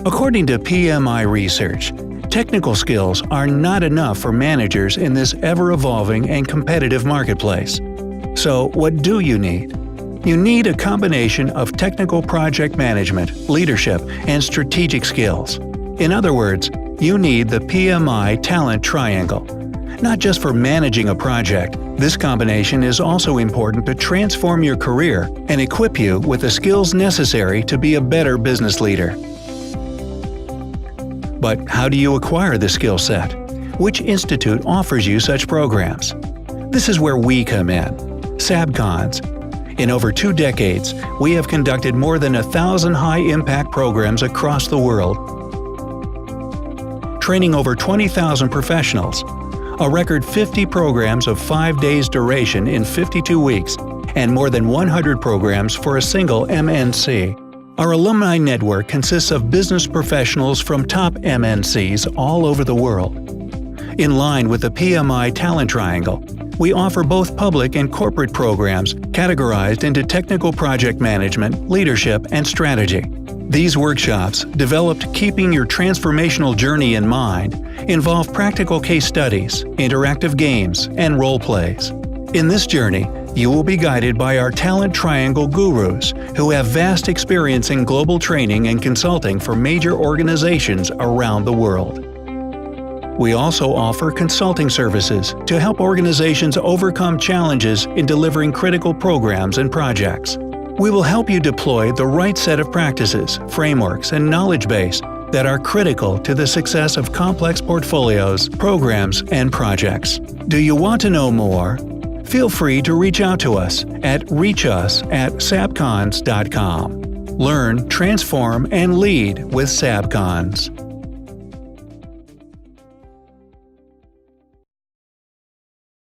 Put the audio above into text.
According to PMI research, technical skills are not enough for managers in this ever-evolving and competitive marketplace. So, what do you need? You need a combination of technical project management, leadership, and strategic skills. In other words, you need the PMI Talent Triangle. Not just for managing a project, this combination is also important to transform your career and equip you with the skills necessary to be a better business leader. But how do you acquire the skill set? Which institute offers you such programs? This is where we come in. SABCONS. In over 2 decades, we have conducted more than 1,000 high-impact programs across the world, training over 20,000 professionals, a record 50 programs of 5 days duration in 52 weeks, and more than 100 programs for a single MNC. Our alumni network consists of business professionals from top MNCs all over the world. In line with the PMI Talent Triangle, we offer both public and corporate programs categorized into technical project management, leadership, and strategy. These workshops, developed keeping your transformational journey in mind, involve practical case studies, interactive games, and role plays. In this journey, you will be guided by our Talent Triangle gurus who have vast experience in global training and consulting for major organizations around the world. We also offer consulting services to help organizations overcome challenges in delivering critical programs and projects. We will help you deploy the right set of practices, frameworks, and knowledge base that are critical to the success of complex portfolios, programs, and projects. Do you want to know more? Feel free to reach out to us at reachus@sabcons.com. Learn, transform, and lead with SABCONS.